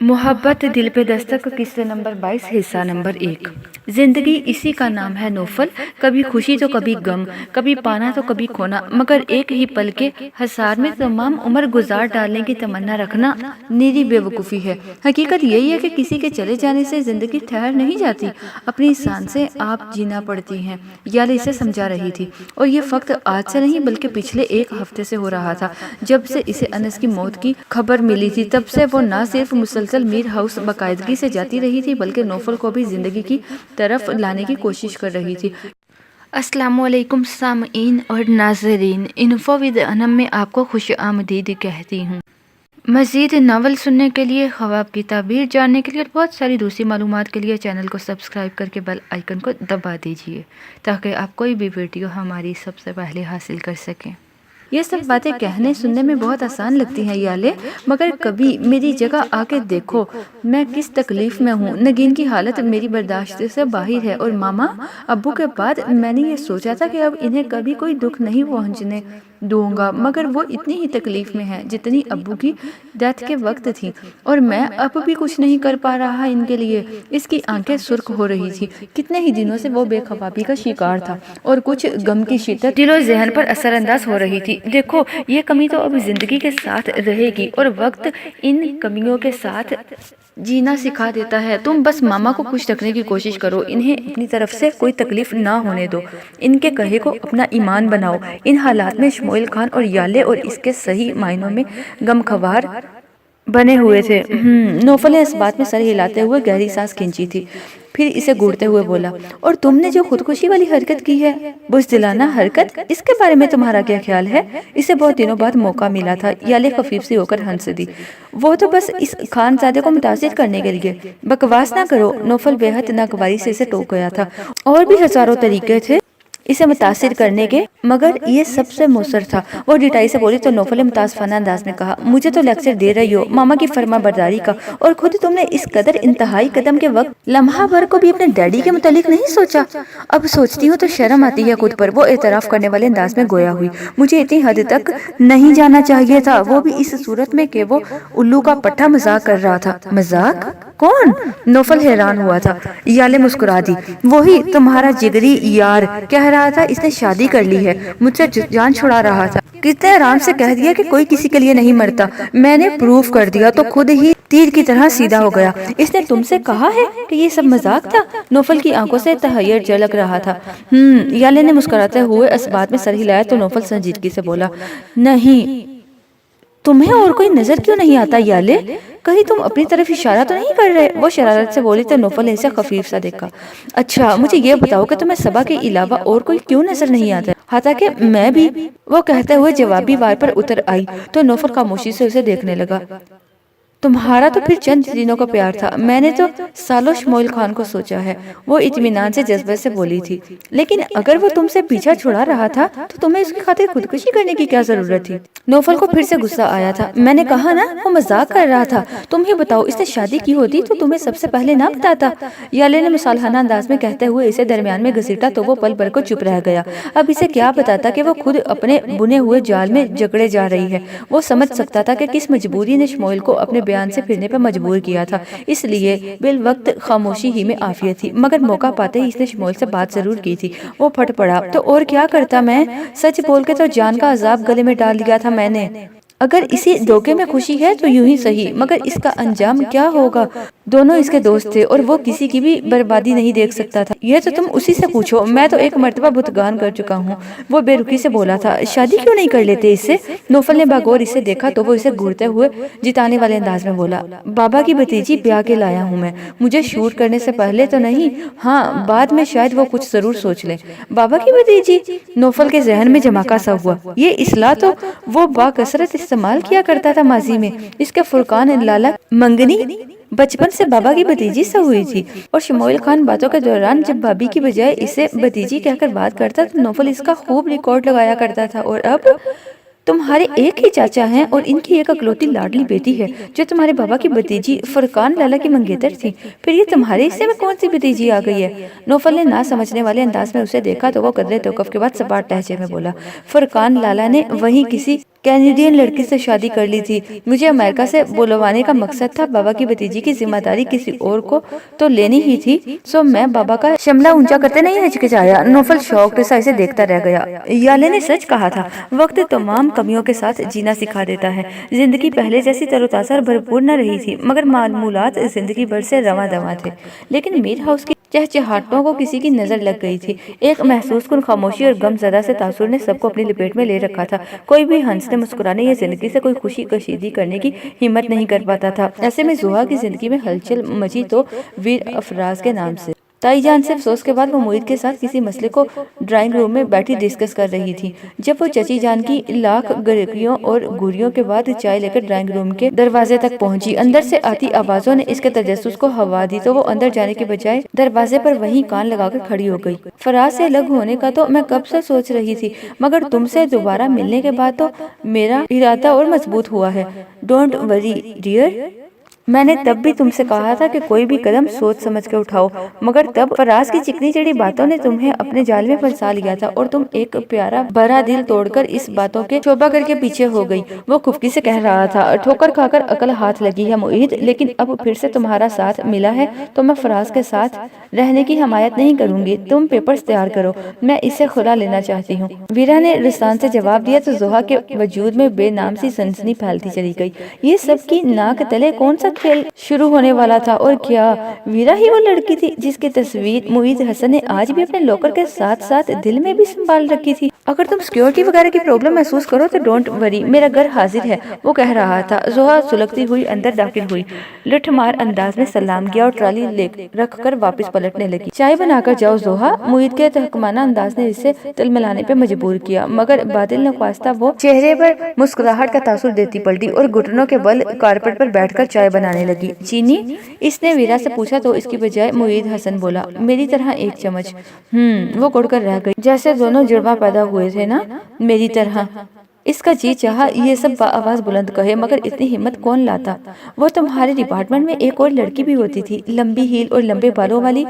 मोहब्बत दिल पे दस्तक किस्से नंबर 22 हिस्सा नंबर 1। जिंदगी इसी का नाम है नौफल, कभी खुशी तो कभी गम, कभी पाना तो कभी खोना, मगर एक ही पल के हसार में तमाम उम्र गुजार डालने की तमन्ना रखना निरी बेवकूफ़ी है। हकीकत यही है कि किसी के चले जाने से जिंदगी ठहर नहीं जाती, अपनी सांसें आप जीना पड़ती हैं। याले इसे समझा रही थी, और ये फक्त आज से नहीं बल्कि पिछले एक हफ्ते से हो रहा था। जब से इसे अनस की मौत की खबर मिली थी तब से वो ना सिर्फ मुसलसल मीर हाउस बाकायदगी से जाती रही थी बल्कि नौफल को भी जिंदगी की तरफ लाने की कोशिश कर रही थी। अस्सलामुअलैकुम सामईन और नाज़रीन, इन्फो विद अनम में आपको खुश आमदीद कहती हूँ। मज़ीद नावल सुनने के लिए, ख्वाब की ताबीर जानने के लिए और बहुत सारी दूसरी मालूमात के लिए चैनल को सब्सक्राइब करके बेल आइकन को दबा दीजिए ताकि आप कोई भी वीडियो हमारी सबसे पहले हासिल कर सकें। ये सब बातें कहने सुनने में बहुत आसान लगती हैं याले, मगर कभी मेरी जगह आके देखो मैं किस तकलीफ में हूँ। नगीन की हालत मेरी बर्दाश्त से बाहर है और मामा अब्बू के बाद मैंने ये सोचा था कि अब इन्हें कभी कोई दुख नहीं पहुँचने दूंगा, मगर वो इतनी ही तकलीफ में है जितनी अब्बू की डेथ के वक्त थी, और मैं अब भी कुछ नहीं कर पा रहा इनके लिए। इसकी आंखें सुर्ख हो रही थी। कितने ही दिनों से वो बेखौफी का शिकार था और कुछ गम की शिद्दत दिलो ज़हन पर असरअंदाज हो रही थी। देखो, ये कमी तो अब जिंदगी के साथ रहेगी और वक्त इन कमियों के साथ जीना सिखा देता है। तुम बस मामा को खुश रखने की कोशिश करो, इन्हें अपनी तरफ से कोई तकलीफ ना होने दो, इनके कहे को अपना ईमान बनाओ। इन हालात में शमोइल खान और याले और इसके सही मायनों में गमखवार बने हुए थे। नौफल ने इस बात में सर हिलाते हुए गहरी सांस खींची थी, फिर इसे घूरते हुए बोला, और तुमने जो खुदकुशी वाली हरकत की है, बुज़दिलाना हरकत, इसके बारे में तुम्हारा क्या ख्याल है? इसे बहुत दिनों बाद मौका मिला था। याले खफीफ सी होकर हंस दी। वो तो बस इस खानजादे को मुतासिर करने के लिए। बकवास ना करो। नौफल बेहद नागवारी से इसे टोक गया था। और भी हजारों तरीके थे इसे मुतासिर करने के, मगर ये सबसे मौसर था। वो डिटाई से बोली तो नौफल ने मुतासफाना अंदाज में कहा, मुझे तो लेक्चर दे रही हो मामा की फर्मा बरदारी का, और खुद तुमने इस कदर इंतहाई कदम के वक्त लम्हा भर को भी अपने डैडी के मुतालिक नहीं सोचा। अब सोचती हूँ तो शर्म आती है खुद पर। वो एतराफ करने वाले अंदाज में गोया हुई। मुझे इतनी हद तक नहीं जाना चाहिए था, वो भी इस सूरत में कि वो उल्लू का पट्टा मजाक कर रहा था। मजाक? कौन? नौफल हैरान हुआ था। याले मुस्कुरा दी। वही तुम्हारा जिगरी यार कह रहा था इसने शादी कर ली है, मुझसे जान छुड़ा रहा था। कितने आराम से कह दिया कि कोई किसी के लिए नहीं मरता। मैंने प्रूफ कर दिया तो खुद ही तीर की तरह सीधा हो गया। इसने तुमसे कहा है कि ये सब मजाक था? नौफल की आंखों से तहयर झलक रहा था। याले ने मुस्कुराते हुए इस बात में सर हिलाया तो नौफल संजीदगी से बोला, नहीं, तुम्हें और कोई नजर क्यों नहीं आता याले? कहीं तुम अपनी तरफ इशारा तो नहीं कर रहे? वो शरारत से बोली तो नौफल ने इसे खफीफ सा देखा। अच्छा, मुझे ये बताओ कि तुम्हें सबा के अलावा और कोई क्यों नजर नहीं आता? हालांकि मैं भी, वो कहते हुए जवाबी वार पर उतर आई तो नौफल खामोशी से उसे देखने लगा। तुम्हारा तो फिर चंद दिनों का प्यार था, मैंने तो सालों शमोइल खान को सोचा है। वो इत्मीनान से जज्बे से बोली थी। लेकिन अगर वो तुमसे पीछा छुड़ा रहा था तो तुम्हें उसकी खातिर खुदकुशी करने की क्या जरूरत थी? नौफल को फिर से गुस्सा आया था। मैंने कहा ना, वो मजाक कर रहा था। तुम ही बताओ, इसने शादी की होती तो तुम्हें सबसे पहले ना बताता? याले ने मिसालहाना अंदाज में कहते हुए इसे दरमियान में घसीटा तो वो पल भर को चुप रह गया। अब इसे क्या बताता कि वो खुद अपने बुने हुए जाल में जकड़े जा रही है। वो समझ सकता था कि किस मजबूरी ने शमोइल को अपने बयान से फिरने पर मजबूर किया था, इसलिए बिल वक्त खामोशी ही में आफियत थी। मगर मौका पाते ही इसने शमोइल से बात जरूर की थी। वो फट पड़ा, तो और क्या करता मैं? सच बोल के तो जान का अजाब गले में डाल दिया था मैंने। अगर इसी धोखे में खुशी है तो यूं ही सही, मगर इसका अंजाम क्या होगा? दोनों इसके दोस्त थे और वो किसी की भी बर्बादी नहीं देख सकता था। यह तो तुम उसी से पूछो, मैं तो एक मर्तबा बुतगान कर चुका हूँ। वो बेरुखी से बोला था। शादी क्यों नहीं कर लेते इससे? नौफल ने बागौर इसे देखा तो वो इसे घूरते हुए जिताने वाले अंदाज में बोला, बाबा की भतीजी ब्याह के लाया हूँ मैं। मुझे शूट करने से पहले तो नहीं, हाँ बाद में शायद वो कुछ जरूर सोच ले। बाबा की भतीजी? नौफल के जहन में जमाका सा हुआ। ये इस्लाह तो वो बाकसरत इस्तेमाल किया करता था माजी में। इसके फुरकान लाला मंगनी बचपन से बाबा की भतीजी से हुई थी, और शमोइल खान बातों के दौरान जब भाभी की बजाय इसे भतीजी कहकर बात करता तो नौफल इसका खूब रिकॉर्ड लगाया करता था। और अब तुम्हारे एक ही चाचा हैं और इनकी एक अकलौती लाडली बेटी है जो तुम्हारे बाबा की भतीजी फुरकान लाला की मंगेतर थी। फिर ये तुम्हारे हिस्से में कौन सी भतीजी आ गई है? नौफल ने ना समझने वाले अंदाज में उसे देखा तो वो कदरे तौकफ के बाद सपाट लहजे में बोला, फुरकान लाला ने वहीं किसी कैनेडियन लड़की से शादी कर ली थी। मुझे अमेरिका से बुलवाने का मकसद था। बाबा की भतीजी की जिम्मेदारी किसी और को तो लेनी ही थी, सो मैं बाबा का शमला ऊंचा करते नहीं हिचकिचाया। नोफल शौक सा इसे देखता रह गया। याले ने सच कहा था, वक्त तमाम कमियों के साथ जीना सिखा देता है। जिंदगी पहले जैसी तरोताजा और भरपूर न रही थी, मगर मामूलात जिंदगी भर से रवा दवा थे। लेकिन मीर हाउस की चहचहाटों को किसी की नजर लग गई थी। एक महसूस कुन खामोशी और गमजदा से तासुर ने सबको अपनी लपेट में ले रखा था। कोई भी हंसने मुस्कुराने या जिंदगी से कोई खुशी कशीदी करने की हिम्मत नहीं कर पाता था। ऐसे में जुहा की जिंदगी में हलचल मची तो वीर अफराज के नाम से। ताई जान से अफसोस के बाद वो मोहित के साथ किसी मसले को ड्राइंग रूम में बैठी डिस्कस कर रही थी। जब वो चची जान की लाख गरकियों और गुरियों के बाद चाय लेकर ड्राइंग रूम के दरवाजे तक पहुंची, अंदर से आती आवाजों ने इसके तजस्सुस को हवा दी तो वो अंदर जाने के बजाय दरवाजे पर वहीं कान लगाकर खड़ी हो गई। फराज से अलग होने का तो मैं कब से सोच रही थी, मगर तुमसे दोबारा मिलने के बाद तो मेरा इरादा और मजबूत हुआ है। डोंट वरी डियर, मैंने तब भी तुमसे कहा था कि कोई भी कदम सोच समझ के उठाओ, मगर तब फराज की चिकनी चढ़ी बातों ने तुम्हें अपने जाल में फंसा लिया था और तुम एक प्यारा भरा दिल तोड़कर इस बातों के शोभा करके पीछे हो गई। वो खुफकी से कह रहा था। ठोकर खाकर अकल हाथ लगी है मोहित, लेकिन अब फिर से तुम्हारा साथ मिला है तो मैं फराज के साथ रहने की हमायत नहीं करूंगी। तुम पेपर्स तैयार करो, मैं इसे खुला लेना चाहती हूँ। वीरा ने रिसान से जवाब दिया तो जोहा के वजूद में बेनाम सी सनसनी फैलती चली गई। ये सब की नाक तले कौन सा खेल शुरू होने वाला था? और क्या वीरा ही वो लड़की थी जिसकी तस्वीर मुईद हसन ने आज भी अपने लॉकर के साथ साथ दिल में भी संभाल रखी थी? अगर तुम सिक्योरिटी वगैरह की प्रॉब्लम महसूस करो तो डोंट वरी, मेरा घर हाजिर है, वो कह रहा था। जोहा सुलगती हुई अंदर दाखिल हुई, लठमार अंदाज में सलाम किया और ट्राली रख कर वापस पलटने लगी। चाय बनाकर जाओ जोहा, मुईद के तहकमाना अंदाज ने इसे तिलमिलाने पे मजबूर किया, मगर बादल नख्वास्ता वो चेहरे पर मुस्कुराहट का तासुर देती पलटी और घुटनों के बल कारपेट पर बैठकर चाय बनाने लगी। चीनी? इसने वीरा से पूछा तो इसकी बजाय मुईद हसन बोला, मेरी तरह एक चम्मच। वो गुड़कर रह गई, जैसे दोनों जुड़वा पैदा हुए थे ना, मेरी तरह। इसका जी चाहा ये सब आवाज बुलंद कहे, मगर इतनी हिम्मत कौन लाता। वो तुम्हारे डिपार्टमेंट में एक और लड़की भी होती थी, लंबी हील और लंबे बालों वाली,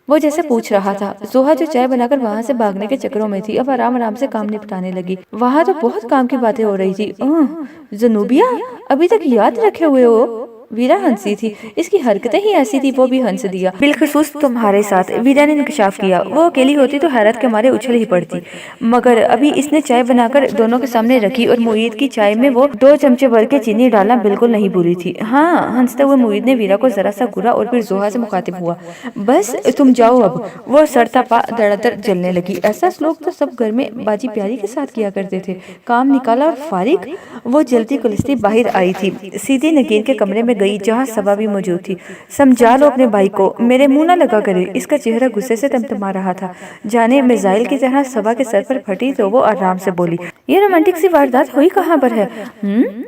वो जैसे पूछ रहा था। जोहा जो चाय बनाकर वहाँ से भागने के चक्रों में थी, अब आराम आराम से काम निपटाने लगी। वहाँ तो बहुत काम की बातें हो रही थी। जनूबिया, अभी तक याद रखे हुए हो? वीरा हंसी थी, इसकी हरकतें ही ऐसी थी, वो भी हंस दिया। बिलखसूस तुम्हारे साथ, वीरा ने इंकशाफ किया। वो अकेली होती तो हैरत के मारे उछल ही पड़ती, मगर अभी इसने चाय बनाकर दोनों के सामने रखी और मुईद की चाय में वो 2 चमचे भर के चीनी डालना बिल्कुल नहीं भूली थी। हाँ, हंसते हुए मुईद ने वीरा को जरा सा घूरा और फिर जोहा से मुखातिब हुआ, बस तुम जाओ अब। वो सरतापा धड़ाधड़ जलने लगी। ऐसा श्लोक तो सब घर में बाजी प्यारी के साथ किया करते थे। काम निकाला और फारिग, वो जलती कुलस्ती बाहर आई थी, सीधी नगीन के कमरे में गई जहाँ सबा भी मौजूद थी। समझा लो अपने भाई को, मेरे मुंह ना लगा करे। इसका चेहरा गुस्से से तमतमा रहा था, जाने मिसाइल की तरह सबा के सर पर फटी तो वो आराम से बोली, ये रोमांटिक सी वारदात हुई कहाँ पर है?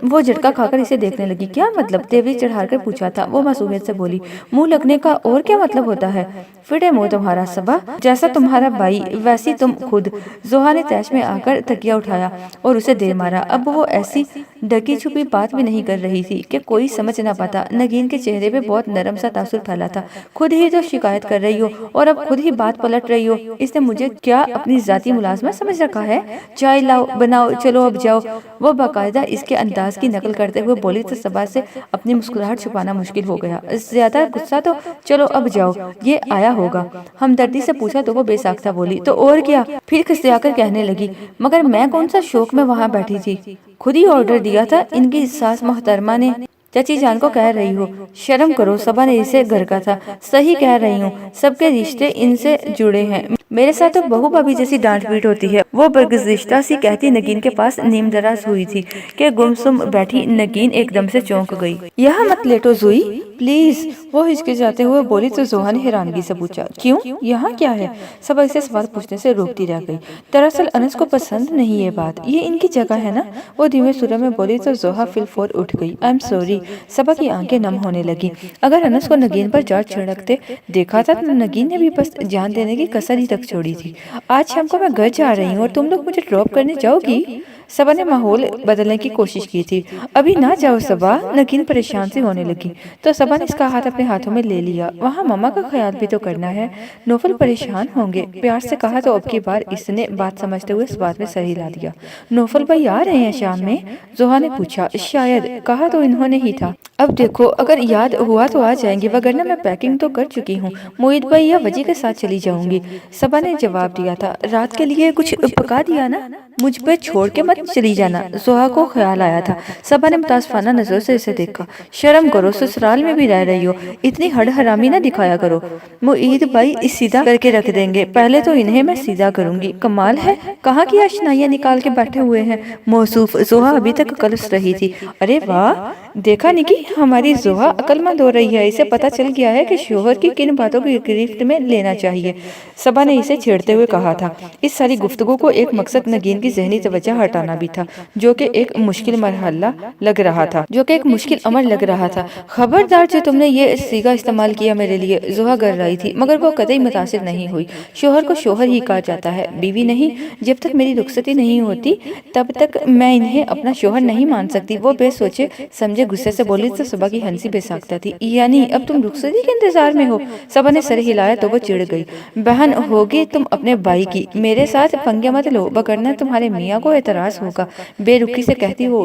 वो झटका खाकर इसे देखने लगी। क्या मतलब? तेवरी चढ़ाकर पूछा था। वो मासूमियत से बोली, मुंह लगने का और क्या मतलब होता है? फिटे मुंह तुम्हारा सबा, जैसा तुम्हारा भाई वैसी तुम खुद। जोहा ने तैश में आकर तकिया उठाया और उसे दे मारा। अब वो ऐसी ढकी छुपी बात भी नहीं कर रही थी कि कोई समझ ना पाता। नगीन के चेहरे पे बहुत नरम सा तासुर फैला था। खुद ही तो शिकायत कर रही हो और अब खुद ही बात पलट रही हो। इसने मुझे क्या अपनी जाती मुलाजमा समझ रखा है? चाय लाओ, बनाओ, चलो अब जाओ। वो बाकायदा इसके अंदाज की नकल करते हुए बोली तो सबा से अपनी मुस्कुराहट छुपाना मुश्किल हो गया। ज्यादा गुस्सा तो चलो अब जाओ, ये आया होगा। हमदर्दी से पूछा तो वो बेसाख्ता बोली, तो और क्या? फिर खिसियाकर कहने लगी, मगर मैं कौन सा शौक में वहाँ बैठी थी, खुद ही ऑर्डर दिया था इनकी सास मोहतरमा ने। चाची जान को कह रही हो, शर्म करो। सबा ने इसे घर का था। सही कह रही हूँ, सबके रिश्ते इनसे जुड़े हैं। मेरे साथ तो बहू भाभी जैसी डांट पीट होती है। वो बर्गजिश्ता सी कहती नगीन के पास नीम दराज हुई थी कि गुमसुम बैठी नगीन एकदम से चौंक गई। यहाँ मत लेटो जुई प्लीज, वो हिचकिचाते हुए बोली तो जोहा ने हैरानगी से पूछा, क्यों, यहाँ क्या है? सबा इसे सवाल पूछने से रोकती रह गई। दरअसल अनस को पसंद नहीं ये बात, ये इनकी जगह है ना। वो धीमे सुर में बोली तो जोहा फिलफोर उठ गई। I am sorry. सबा की आंखें नम होने लगी। अगर अनस को नगीन पर जाट छिड़कते देखा था तो नगीन ने भी बस जान देने की कसर ही तक छोड़ी थी। आज शाम को मैं घर जा रही हूँ और तुम लोग मुझे ड्रॉप करने जाओगी? सबा ने माहौल बदलने की कोशिश की थी। अभी ना जाओ सबा, नगीन परेशान सी होने लगी। तो सबा ने इसका हाथ अपने हाथों में ले लिया। वहाँ मम्मा का ख्याल भी तो करना है, नौफल परेशान होंगे, प्यार से कहा। तो अब की बार इसने बात समझते हुए इस बात में सर हिला दिया। नौफल भाई आ रहे हैं शाम में? जोहा ने पूछा। शायद, कहा तो इन्होंने ही था। अब देखो, अगर याद हुआ तो आ जाएंगे, वगरना मैं पैकिंग तो कर चुकी हूँ। मोहित भाई या वजी के साथ चली जाऊंगी। सबा ने जवाब दिया था। रात के लिए कुछ पका दिया ना, मुझ पे छोड़ के मत चली जाना। जोहा को ख्याल आया था। सबा ने मुतासफाना नजरों से इसे देखा। शर्म करो, ससुराल में भी रह रही हो, इतनी हड हरामी ना दिखाया करो। मोहित भाई इस सीधा करके रख देंगे, पहले तो इन्हें मैं सीधा करूंगी। कमाल है, कहाँ की अशनाइयां निकाल के बैठे हुए हैं। मौसूफ जोहा अभी तक कलस रही थी। अरे वाह, देखा निकी, हमारी जोहा अक्लमंद हो रही है। इसे पता चल गया है कि शोहर की किन बातों को गिरफ्त में लेना चाहिए। सबा ने इसे छेड़ते हुए कहा था। इस सारी गुफ्तगू को एक मकसद नगीन की जहनी तवज्जो हटाना भी था, जो कि एक मुश्किल मरहला लग रहा था, मुश्किल अमर लग रहा था। खबरदार, जो तुमने ये सीगा इस्तेमाल किया मेरे लिए, जोहा कर रही थी, मगर वो कतई मुतासिर नहीं हुई। शोहर को शोहर ही कहा जाता है, बीवी नहीं। जब तक मेरी रुखसती नहीं होती तब तक मैं इन्हें अपना शोहर नहीं मान सकती। वो बेसोचे समझे गुस्से से बोली तो सबा की हंसी बेसाख्ता थी। यानी अब तुम रुखसती के इंतजार में हो? सबा ने सर हिलाया तो वो चिढ़ गई। बहन होगी तुम अपने भाई की, मेरे साथ पंगे मत लो, वरना तुम्हारे मियाँ को एतराज होगा। बेरुखी से कहती वो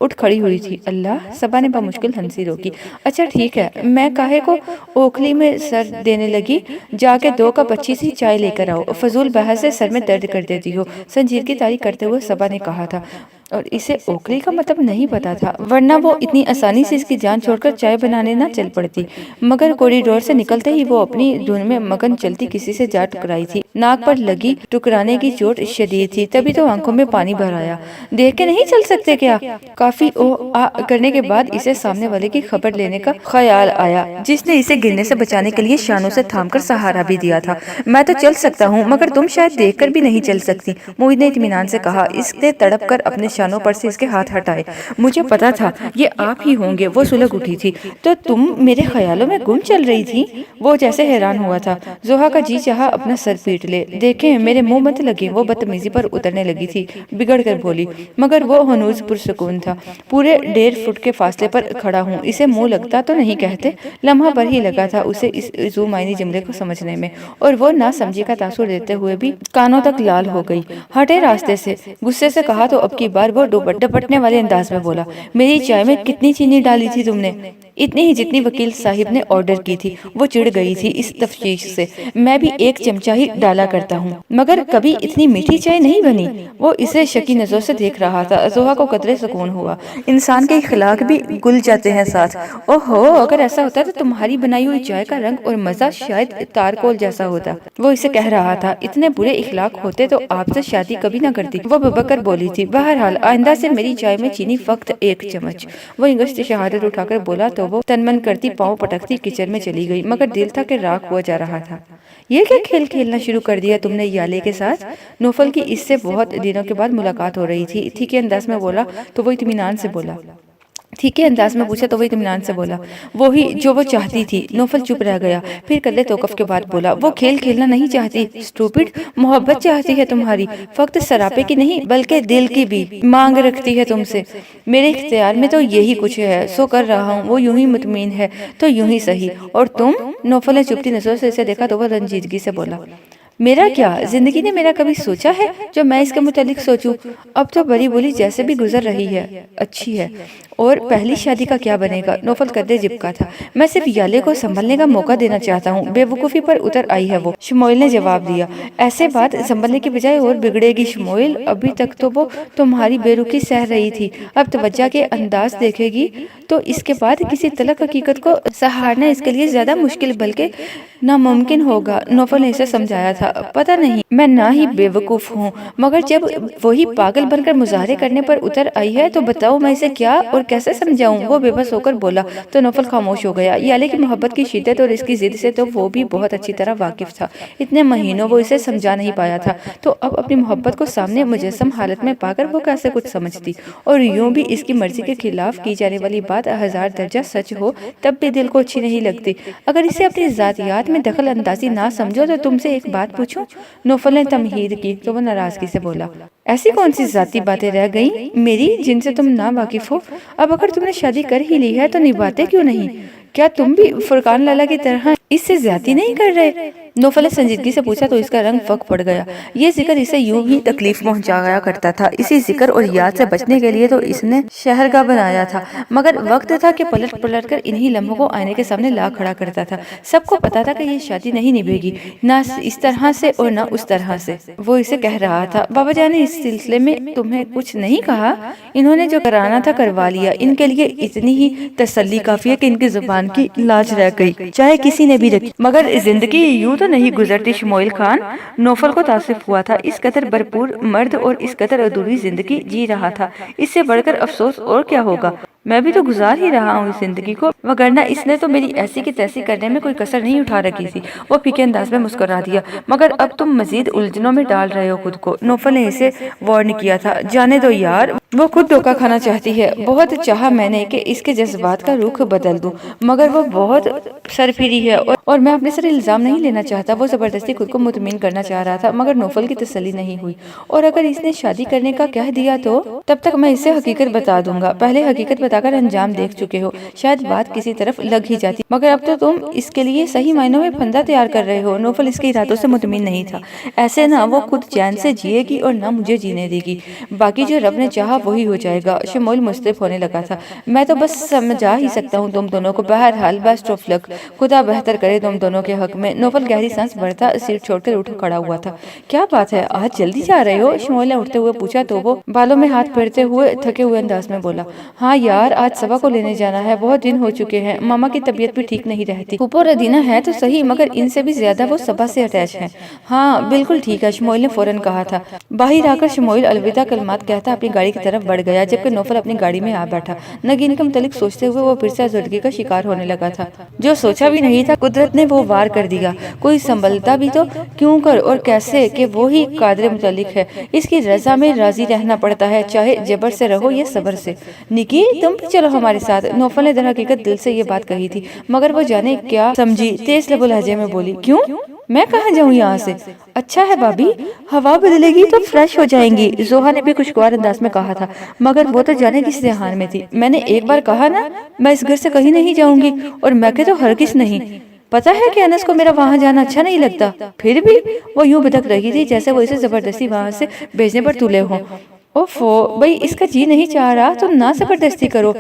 उठ खड़ी हुई थी। अल्लाह, सबा ने बामुश्किल हंसी रोकी। अच्छा ठीक है, मैं काहे को ओखली में सर देने लगी, जाके 2 कप अच्छी सी चाय लेकर आओ। फजूल बहस से सर में दर्द कर देती हो, संजीर की तारीफ करते हुए सबा ने कहा था। और इसे ओखली का मतलब नहीं पता था, वरना वो इतनी आसानी से इसकी जान छोड़कर चाय बनाने ना चल पड़ती। मगर कॉरिडोर से निकलते ही वो अपनी धुन में मगन चलती किसी से जा टकराई थी। नाक पर लगी टुकराने की चोट शदीद थी, तभी तो आंखों में पानी भर आया। देख के नहीं चल सकते क्या? काफी ओ आ करने के बाद इसे सामने वाले की खबर लेने का ख्याल आया, जिसने इसे गिरने से बचाने के लिए शानों से थामकर सहारा भी दिया था। मैं तो चल सकता हूँ, मगर तुम शायद देखकर भी नहीं चल सकती, मोहित ने इत्मीनान से कहा। इसने तड़प कर अपने शानों पर से इसके हाथ हटाए। मुझे पता था ये आप ही होंगे। वो सुलग उठी थी। तो तुम मेरे ख्यालों में गुम चल रही थी? वो जैसे हैरान हुआ था। जोहा का जी चाहा अपना सर पीट ले। देखें, मेरे मुंह मत लगे। वो बदतमीजी पर उतरने लगी थी, बिगड़ कर बोली। मगर वो हनूज पुरसुकून था। पूरे 1.5 फुट के फासले पर खड़ा हूँ, इसे मुंह लगता तो नहीं कहते। लम्हा भर ही लगा था उसे इस जुमाइनी जुमले को समझने में, और वो ना समझी का तासुर देते हुए भी कानों तक लाल हो गई। हटे रास्ते से, गुस्से से कहा। तो अब की बार वो डपटने वाले अंदाज में बोला। मेरी चाय में कितनी चीनी डाली थी तुमने? इतनी ही जितनी वकील साहिब ने ऑर्डर की थी। वो चिढ़ गई थी इस तफ्तीश से। मैं भी 1 चमचा ही डाला करता हूँ, मगर कभी इतनी मीठी चाय नहीं बनी। वो इसे शकी नजरों से देख रहा था। जोहा को कदरे सुकून हुआ। इंसान के इखलाक भी गुल जाते हैं साथ। ओहो, अगर ऐसा होता तो तुम्हारी बनाई हुई चाय का रंग और मजा शायद तारकोल जैसा होता। वो इसे कह रहा था। इतने बुरे इखलाक होते तो आपसे शादी कभी ना करती, वो बबकर बोली थी। बहरहाल, आइंदा से मेरी चाय में चीनी फक्त 1 चम्मच। वो इंगश्त शहादत उठाकर बोला तो वो तनमन करती पाँव पटकती किचन में चली गई, मगर दिल था कि राख हुआ जा रहा था। ये क्या खेल खेलना शुरू कर दिया तुमने याले के साथ? नौफल की इससे बहुत दिनों के बाद मुलाकात हो रही थी। ठीक है अंदाज में बोला तो वो इत्मीनान से बोला। ठीक है अंदाज में पूछा तो वो इत्मीनान से बोला। वो ही जो वो चाहती थी। नौफल चुप रह गया, फिर कदरे तौकफ के बाद बोला। वो खेल खेलना नहीं चाहती, स्टूपिड, मोहब्बत चाहती है तुम्हारी। फक्त सरापे की नहीं बल्कि दिल की भी मांग रखती है तुमसे। मेरे इख्तियार में तो यही कुछ है, सो कर रहा हूँ। वो यूं ही मुतमीन है तो यूं ही सही। और तुम? नौफल ने चुपती नजरों से इसे देखा तो वो रंजीदगी से बोला। मेरा क्या? जिंदगी ने मेरा कभी सोचा है जो मैं इसके मुतालिक सोचूं? अब तो बड़ी बोली जैसे भी गुजर रही है अच्छी है। और पहली शादी का क्या बनेगा? नौफल कदे जिपका था। मैं सिर्फ याले को संभलने का मौका देना चाहता हूँ। बेवकूफ़ी पर उतर आई है वो, शमोइल ने जवाब दिया। ऐसे बात संभलने की बजाय और बिगड़ेगी शमोइल। अभी तक तो वो तुम्हारी बेरुखी सह रही थी, अब तवज्जो के अंदाज देखेगी तो इसके बाद किसी तलक हकीकत को सहारना इसके लिए ज्यादा मुश्किल बल्कि नामुमकिन होगा। नौफल ने इसे समझाया था। पता नहीं, मैं ना ही बेवकूफ़ हूँ, मगर जब वही पागल बनकर मुजाहरे करने पर उतर आई है तो बताओ मैं इसे क्या और कैसे समझाऊं? वो बेबस होकर बोला तो नौफल खामोश हो गया। याले की मोहब्बत की शिद्दत और इसकी जिद से तो वो भी बहुत अच्छी तरह वाकिफ था। इतने महीनों वो इसे समझा नहीं पाया था, तो अब अपनी मोहब्बत को सामने मुजस्सम हालत में पाकर वो कैसे कुछ समझती। और यूं भी इसकी मर्जी के खिलाफ की जाने वाली बात 1000 दर्जा सच हो तब भी दिल को अच्छी नहीं लगती। अगर इसे अपनी जातियात में दखल अंदाजी ना समझो तो तुमसे एक बात پوچھوں؟ نوفل نے تمہید کی تو وہ ناراضگی سے بولا، ایسی کون سی ذاتی باتیں رہ گئیں میری جن سے تم نا واقف ہو؟ اب اگر تم نے شادی کر ہی لی ہے تو نبھاتے کیوں نہیں؟ کیا تم بھی فرقان لالا کی طرح اس سے زیادتی نہیں کر رہے؟ نوفل نے سنجیدگی سے پوچھا تو اس کا رنگ فک پڑ گیا۔ یہ ذکر اسے یوں ہی تکلیف پہنچایا کرتا تھا، اسی ذکر اور یاد سے بچنے کے لیے تو اس نے شہرگاہ بنایا تھا، مگر وقت تھا کہ پلٹ پلٹ کر انہی لمحوں کو آئینے کے سامنے لا کھڑا کرتا تھا۔ سب کو پتا تھا کہ یہ شادی نہیں نبھے گی، نہ اس طرح سے اور نہ اس طرح سے۔ وہ اسے کہہ رہا تھا، بابا جان نے اس سلسلے میں تمہیں کچھ نہیں کہا؟ انہوں نے جو کرانا تھا کروا لیا، ان کے لیے اتنی ہی تسلی کافی ہے کہ ان کی زبان کی لاج رہ گئی، چاہے کسی نے بھی رکھی۔ مگر زندگی یوں تو نہیں گزرتی شموئیل خان۔ نوفل کو تاثر ہوا تھا، اس قدر بھرپور مرد اور اس قدر ادھوری زندگی جی رہا تھا، اس سے بڑھ کر افسوس اور کیا ہوگا؟ میں بھی تو گزار ہی رہا ہوں اس زندگی کو، وگرنہ اس نے تو میری ایسی کی تیسی کرنے میں کوئی کسر نہیں اٹھا رکھی تھی۔ وہ پھیکے انداز میں مسکرا دیا، مگر اب تم مزید الجھنوں میں ڈال رہے ہو خود کو۔ نوفل نے اسے وارن کیا تھا، جانے دو یار، وہ خود دھوکہ کھانا چاہتی ہے۔ بہت چاہا میں نے کہ اس کے جذبات کا رخ بدل دوں، مگر وہ بہت سرپھری ہے اور میں اپنے سر الزام نہیں لینا چاہتا۔ وہ زبردستی خود کو مطمئن کرنا چاہ رہا تھا، مگر نوفل کی تسلی نہیں ہوئی۔ اور اگر اس نے شادی کرنے کا کہہ دیا تو تب تک میں اسے حقیقت بتا دوں گا۔ پہلے حقیقت بتا کر انجام دیکھ چکے ہو، شاید بات کسی طرف لگ ہی جاتی، مگر اب تو تم اس کے لیے صحیح معنوں میں پھندا تیار کر رہے ہو۔ نوفل اس کے ارادوں سے مطمئن نہیں تھا، ایسے نہ وہ خود چین سے جیے گی اور نہ مجھے جینے دے گی، باقی جو رب نے چاہا وہی ہو جائے گا۔ شموئیل مسترب ہونے لگا تھا، میں تو بس سمجھا ہی سکتا ہوں تم دونوں کو، بہرحال بیسٹ آف لک، خدا بہتر کرے تم دونوں کے حق میں۔ نوفل گہری سانس بھرتا سیٹ چھوڑ کر اٹھ کھڑا ہوا تھا۔ کیا بات ہے، آج جلدی جا رہے ہو؟ شموئیل نے اٹھتے ہوئے پوچھا تو وہ بالوں میں ہاتھ پھیرتے ہوئے تھکے ہوئے انداز میں بولا، ہاں یار، آج صبا کو لینے جانا ہے، بہت دن ہو چکے ہیں، ماما کی طبیعت بھی ٹھیک نہیں رہتی۔ پھوپھو ردینہ ہے تو صحیح، مگر ان سے بھی زیادہ وہ صبا سے اٹیچ ہیں۔ ہاں بالکل ٹھیک ہے، شموئیل نے فوراً کہا تھا۔ باہر آ کر شموئیل الوداع کلمات کہتا اپنی گاڑی کی طرف بڑھ گیا، جبکہ نوفل اپنی گاڑی میں آ بیٹھا۔ نگین کے متعلق سوچتے ہوئے وہ پھر سے ازردگی کا شکار ہونے لگا تھا۔ جو سوچا بھی نہیں تھا قدرت نے وہ وار کر دیا، کوئی سنبھلتا بھی تو کیوں کر اور کیسے کہ وہی قادر متعلق ہے، اس کی رضا میں راضی رہنا پڑتا ہے، چاہے جبر سے رہو یا صبر سے۔ نکی تم بھی چلو ہمارے ساتھ۔ نوفل نے در حقیقت دل سے یہ بات کہی تھی، مگر وہ جانے کیا سمجھی، تیز لب و لہجے میں بولی، کیوں؟ میں کہاں جاؤں یہاں سے؟ اچھا ہے بھابی، ہوا بدلے گی تو فریش ہو جائیں گی، زوہا نے بھی خوشگوار انداز میں کہا تھا، مگر وہ تو جانے کس ذہان میں تھی۔ میں نے ایک بار کہا نا، میں اس گھر سے کہیں نہیں جاؤں گی، اور میں کہ تو ہرگز نہیں۔ پتا ہے کہ انس کو میرا وہاں جانا اچھا نہیں لگتا، پھر بھی وہ یوں بدک رہی تھی جیسے وہ اسے زبردستی وہاں سے بھیجنے پر تلے ہوں۔ اوفو بھئی، اس کا جی نہیں چاہ رہا تو نہ زبردستی کرو،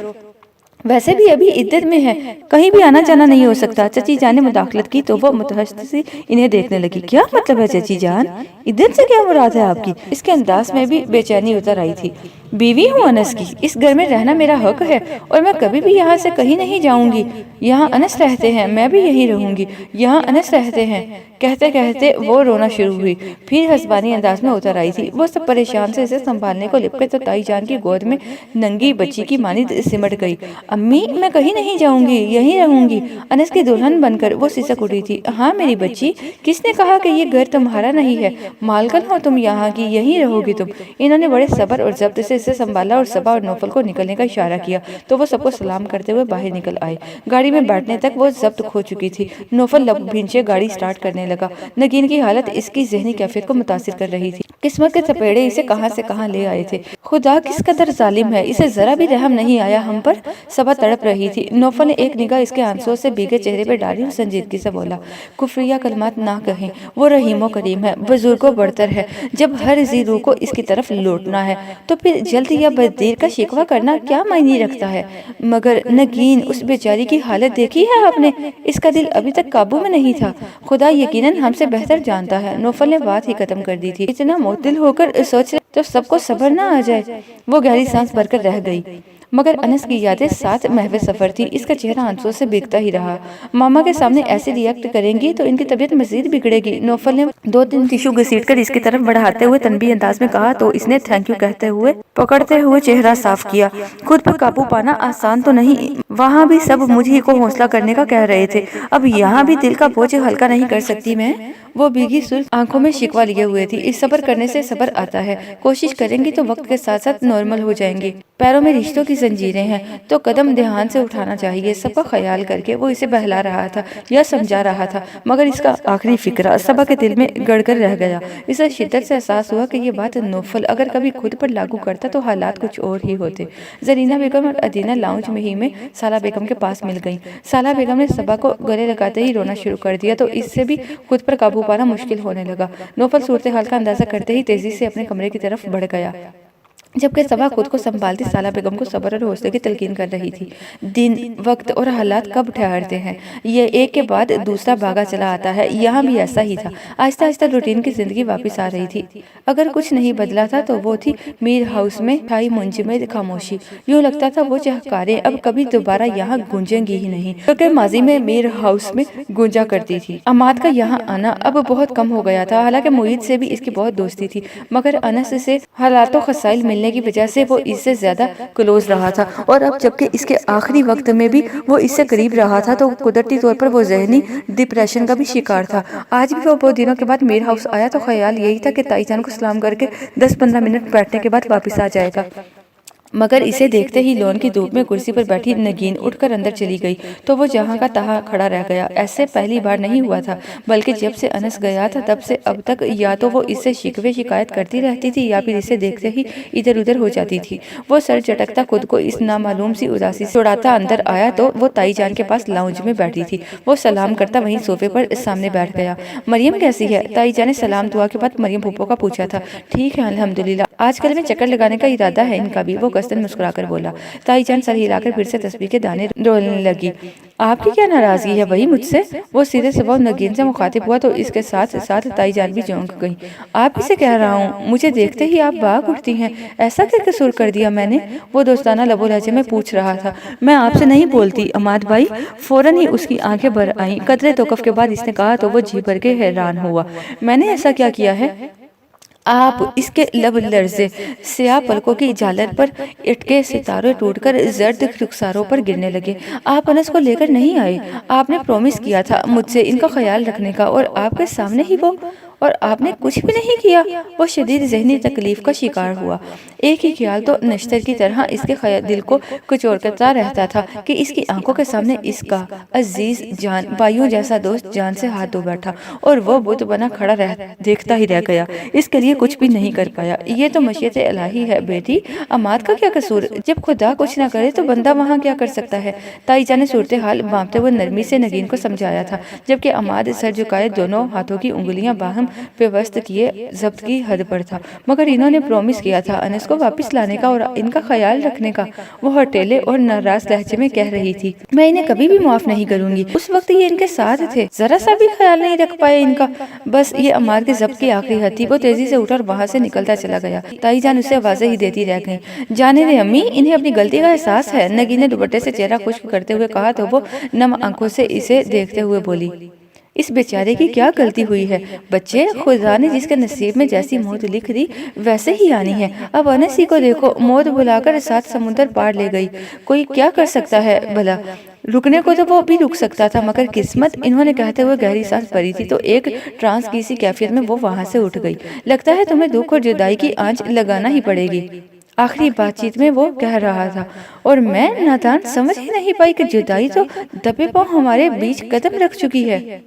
ویسے بھی ابھی عدت میں ہے، کہیں بھی آنا جانا نہیں ہو سکتا۔ چچی جان نے مداخلت کی تو وہ متحسسی انہیں دیکھنے لگی۔ کیا مطلب ہے چچی جان؟ عدت سے کیا مراد ہے آپ کی؟ اس کے انداز میں بھی بے چینی اتر آئی تھی۔ بیوی ہوں انس کی، اس گھر میں رہنا میرا حق ہے، اور میں کبھی بھی یہاں سے کہیں نہیں جاؤں گی۔ یہاں انس رہتے ہیں، میں بھی یہیں رہوں گی، یہاں انس رہتے ہیں۔ کہتے کہتے وہ رونا شروع ہوئی، پھر حسبانی انداز میں اتر آئی تھی۔ وہ سب پریشان سے اسے سنبھالنے کو لپکے تو تائی جان کی گود میں ننگی بچی کی مانند سمٹ گئی۔ امی میں کہیں نہیں جاؤں گی، یہیں رہوں گی، انس کی دلہن بن کر وہ سسک اٹھی تھی۔ ہاں میری بچی، کس نے کہا کہ یہ گھر تمہارا نہیں ہے؟ مالکن ہو تم یہاں کی، یہیں رہو گی تم۔ انہوں نے بڑے صبر اور ضبط سے اسے سنبھالا اور صبا اور نوفل کو نکلنے کا اشارہ کیا تو وہ سب کو سلام کرتے ہوئے باہر نکل آئے۔ گاڑی میں بیٹھنے تک وہ ضبط کھو چکی تھی۔ نوفل لب بھینچے گاڑی سٹارٹ کرنے لگا۔ نگین کی حالت اس کی ذہنی کیفیت کو متاثر کر رہی تھی۔ قسمت کے تھپیڑے اسے کہاں سے کہاں لے آئے تھے۔ خدا کس قدر ظالم ہے، اسے ذرا بھی رحم نہیں آیا ہم پر۔ صبا تڑپ رہی تھی۔ نوفل نے ایک نگاہ اس کے آنسوؤں سے بھیگے چہرے پہ ڈالی اور سنجیدگی سے بولا، کفریہ کلمات نہ کہیں، وہ رحیم و کریم ہے، بزرگوں برتر ہے۔ جب ہر ذی روح کو اس کی طرف لوٹنا ہے تو پھر جلد یا بددیر کا شکوہ کرنا کیا معنی رکھتا ہے؟ مگر نگین، اس بیچاری کی حالت دیکھی ہے آپ نے؟ اس کا دل ابھی تک قابو میں نہیں تھا۔ خدا یقیناً ہم سے بہتر جانتا ہے۔ نوفل نے بات ہی ختم کر دی تھی، اتنا معتدل ہو کر سوچ تو سب کو صبر نہ آ جائے۔ وہ گہری سانس بھر کر رہ گئی، مگر انس کی یادیں ساتھ محو سفر تھی۔ اس کا چہرہ آنسوؤں سے بھیگتا ہی رہا۔ ماما کے سامنے ایسے ریئیکٹ کریں گی تو ان کی طبیعت مزید بگڑے گی۔ نوفل نے 2-3 ٹیشو گھسیٹ کر اس کی طرف بڑھاتے ہوئے تنبیہ انداز میں کہا تو اس نے تھینک یو کہتے ہوئے پکڑتے ہوئے چہرہ صاف کیا۔ خود پر قابو پانا آسان تو نہیں، وہاں بھی سب مجھ ہی کو حوصلہ کرنے کا کہہ رہے تھے، اب یہاں بھی دل کا بوجھ ہلکا نہیں کر سکتی میں۔ वो भीगी सुर्ख आंखों में शिकवा लिए हुए थी। इस सब्र करने से सब्र आता है, कोशिश करेंगी तो वक्त के साथ साथ नॉर्मल हो जाएंगी। पैरों में रिश्तों की जंजीरें हैं तो कदम ध्यान से उठाना चाहिए। सबा ख्याल करके वो इसे बहला रहा था या समझा रहा था, मगर इसका आखिरी फिक्रा सबा के दिल में गड़कर रह गया। इसे शिद्दत से एहसास हुआ कि ये बात नौफल अगर कभी खुद पर लागू करता तो हालात कुछ और ही होते। जरीना बेगम और अदीना लाउंज में ही में साला बेगम के पास मिल गईं। साला बेगम ने सबा को गले लगाते ही रोना शुरू कर दिया तो इससे भी खुद पर काबू पाना मुश्किल होने लगा। नौफल सूरत हाल का अंदाजा करते ही तेजी से अपने कमरे की तरफ बढ़ गया, जबकि सबा खुद को संभालती साला बेगम को सब्र और हौसले की तलकीन कर रही थी। दिन, वक्त और हालात कब ठहरते हैं, ये एक के बाद दूसरा भागा चला आता है। यहाँ भी ऐसा ही था। आहिस्ता आहिस्ता रूटीन की जिंदगी वापस आ रही थी। अगर कुछ नहीं बदला था तो वो थी मीर हाउस में ठाई मुंजमद खामोशी। यूँ लगता था वो चहकारें अब कभी दोबारा यहाँ गूंजेंगी ही नहीं, क्योंकि माजी में मीर हाउस में गूंजा करती थी। अमाद का यहाँ आना अब बहुत कम हो गया था। हालांकि मुईद से भी इसकी बहुत दोस्ती थी, मगर अनस से हालातों खसाइल मिलने की वजह से वो इससे ज्यादा क्लोज रहा था। और अब जबकि इसके आखिरी वक्त में भी वो इससे करीब रहा था तो कुदरती तौर पर वो जहनी डिप्रेशन का भी शिकार था। आज भी वो बहुत दिनों के बाद मीर हाउस आया तो ख्याल यही था कि ताईजान को सलाम करके 10-15 मिनट बैठने के बाद वापस आ जाएगा, मगर इसे देखते ही लॉन की धूप में कुर्सी पर बैठी नगीन उठकर अंदर चली गई तो वो जहाँ का तहाँ खड़ा रह गया। ऐसे पहली बार नहीं हुआ था, बल्कि जब से अनस गया था तब से अब तक या तो वो इससे शिकवे शिकायत करती रहती थी या फिर इसे देखते ही इधर उधर हो जाती थी। वो सर झटकता खुद को इस नामालूम सी उदासी से उड़ाता अंदर आया तो वो ताईजान के पास लाउंज में बैठी थी। वो सलाम करता वहीं सोफे पर सामने बैठ गया। मरियम कैसी है? ताईजान ने सलाम दुआ के बाद मरियम फूफो का पूछा था। ठीक है अल्हम्दुलिल्लाह, आजकल में चक्कर लगाने का इरादा है इनका भी, वो कस्तन मुस्कुराकर बोला। ताईजान सर हिलाकर फिर से तस्बीह के दाने डोलने लगी। आपकी क्या नाराजगी है भाई मुझसे? वो सीधे से बहुत नगीन से मुखातिब हुआ तो इसके साथ साथ ताईजान भी चौंक गई। आप किसे कह रहा हूँ? मुझे देखते ही आप भाग उठती हैं, ऐसा क्या कसूर कर दिया मैंने? वो दोस्ताना लबो लहजे में पूछ रहा था। मैं आपसे नहीं बोलती अमाद भाई। फौरन ही उसकी आंखें भर आईं। कदरे तौक़ुफ़ के बाद इसने कहा तो वो जी भर के हैरान हुआ। मैंने ऐसा क्या किया है? आप, इसके लब लर्जे, स्याह पलकों की झालर पर इटके सितारे टूटकर जर्द रुखसारों पर गिरने लगे। आप अनस को लेकर नहीं आए? आपने प्रॉमिस किया था मुझसे इनका ख्याल रखने का, और आपके सामने ही वो, और आपने कुछ भी नहीं किया। वो शदीद जहनी तकलीफ का शिकार हुआ। एक ही ख्याल तो नश्तर की तरह इसके दिल को कुचोरता रहता था कि इसकी आंखों के सामने इसका अजीज जान भाइयों जैसा दोस्त जान से हाथ धो बैठा और वो बुत बना खड़ा देखता ही रह गया। इसके लिए कुछ भी नहीं कर पाया। ये तो मशीयत इलाही है बेटी, अमाद का क्या कसूर? जब खुदा कुछ ना करे तो बंदा वहाँ क्या कर सकता है? ताईजा ने सूरत हाल बांपते हुए नरमी से नगीन को समझाया था, जबकि अमाद सर झुकाए दोनों हाथों की उंगलियां बाहम पेवस्त किए जब्त की हद पर था। मगर इन्होंने प्रॉमिस किया था अनस को वापस लाने का और इनका ख्याल रखने का। वो हटेले और नाराज लहजे में कह रही थी, मैं इन्हें कभी भी माफ नहीं करूंगी। उस वक्त ये इनके साथ थे, जरा सा भी ख्याल नहीं रख पाए इनका। बस ये अमाद के जब्त की आखिरी हद थी। वो तेजी से उठा और वहां से निकलता चला गया। ताईजान उसे आवाजें ही देती रह गई। जाने दे अम्मी, इन्हें अपनी गलती का एहसास है। नगीन ने दुपट्टे से चेहरा खुश्क करते हुए कहा तो वो नम आंखों से इसे देखते हुए बोली, इस बेचारे की क्या गलती हुई है? बच्चे, खुदा ने जिसके नसीब में जैसी मौत लिख दी वैसे ही आनी है। अब अनसी को देखो, मौत बुलाकर 7 समुंदर पार ले गई। कोई क्या कर सकता है भला? रुकने को तो वो भी रुक सकता था, मगर किस्मत, इन्होंने कहते हुए गहरी सांस भरी थी तो एक ट्रांस की सी कैफियत में वो वहां से उठ गई। लगता है तुम्हें दुख और जुदाई की आंच लगाना ही पड़ेगी, आखिरी बातचीत में वो कह रहा था। और मैं नादान समझ ही नहीं पाई कि जुदाई तो दबे पांव हमारे बीच कदम रख चुकी है।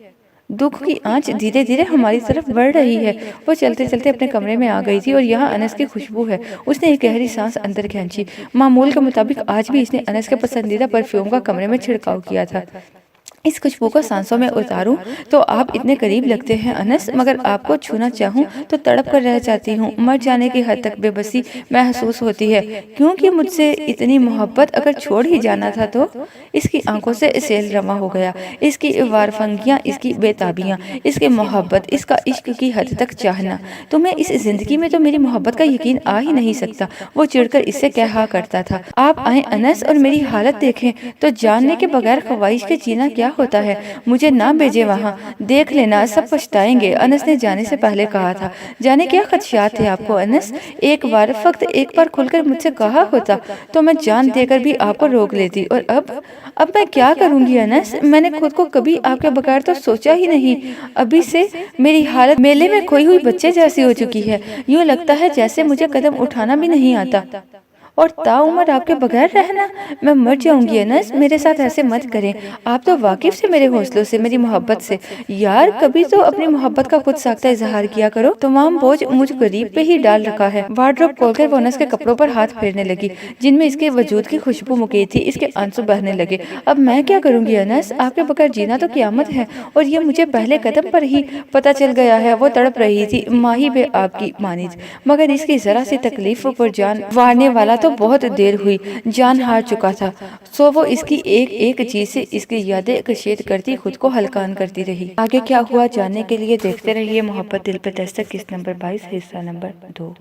दुख की आंच धीरे धीरे हमारी तरफ बढ़ रही है। वो चलते चलते अपने कमरे में आ गई थी और यहाँ अनस की खुशबू है। उसने एक गहरी सांस अंदर खींची। मामूल के मुताबिक आज भी इसने अनस के पसंदीदा परफ्यूम का कमरे में छिड़काव किया था। इस खुशबू को सांसों में उतारूं तो आप इतने करीब लगते हैं अनस, मगर आपको छूना चाहूं तो तड़प कर रह जाती हूं। मर जाने की हद तक बेबसी महसूस होती है, क्योंकि मुझसे इतनी मोहब्बत अगर छोड़ ही जाना था तो। इसकी आंखों से सेल रवा हो गया। इसकी वारफंगियां, इसकी बेताबियां, इसकी मोहब्बत, इसका इश्क की हद तक चाहना। तुम्हें इस जिंदगी में तो मेरी मोहब्बत का यकीन आ ही नहीं सकता, वो चिढ़कर इससे कहा करता था। आप आए अनस और मेरी हालत देखें तो जानने के बगैर ख्वाहिश के जीना क्या ہوتا ہے، مجھے نہ بھیجے وہاں، دیکھ لینا سب پچھتائیں گے، انس نے جانے سے پہلے کہا تھا۔ جانے کیا خدشات تھے آپ کو انس؟ ایک بار، فقط ایک بار کھل کر مجھ سے کہا ہوتا تو میں جان دے کر بھی آپ کو روک لیتی، اور اب میں کیا کروں گی انس؟ میں نے خود کو کبھی آپ کے بغیر تو سوچا ہی نہیں۔ ابھی سے میری حالت میلے میں کھوئی ہوئی بچے جیسی ہو چکی ہے، یوں لگتا ہے جیسے مجھے قدم اٹھانا بھی نہیں آتا، اور تا عمر آپ کے بغیر رہنا، میں مر جاؤں گی انس، میرے ساتھ ایسے مت کریں، آپ تو واقف سے میرے حوصلوں سے، میری محبت سے، یار کبھی تو اپنی محبت کا خود ساختہ اظہار کیا کرو، تمام بوجھ مجھ غریب پہ ہی ڈال رکھا ہے۔ وارڈروب کھول کر وہ انس کے کپڑوں پر ہاتھ پھیرنے لگی جن میں اس کے وجود کی خوشبو مقید تھی، اس کے آنسو بہنے لگے۔ اب میں کیا کروں گی انس؟ آپ کے بغیر جینا تو قیامت ہے، اور یہ مجھے پہلے قدم پر ہی پتہ چل گیا ہے۔ وہ تڑپ رہی تھی، ماہی بے آپ کی مانند، مگر اس کی ذرا سی تکلیف پر جان وارنے والا تو بہت دیر ہوئی، جان ہار چکا تھا، سو وہ اس کی ایک ایک چیز سے اس کی یادیں کشید کرتی خود کو ہلکان کرتی رہی۔ آگے کیا ہوا جاننے کے لیے دیکھتے رہیے محبت دل پہ دستک قسط نمبر 22 حصہ نمبر 2۔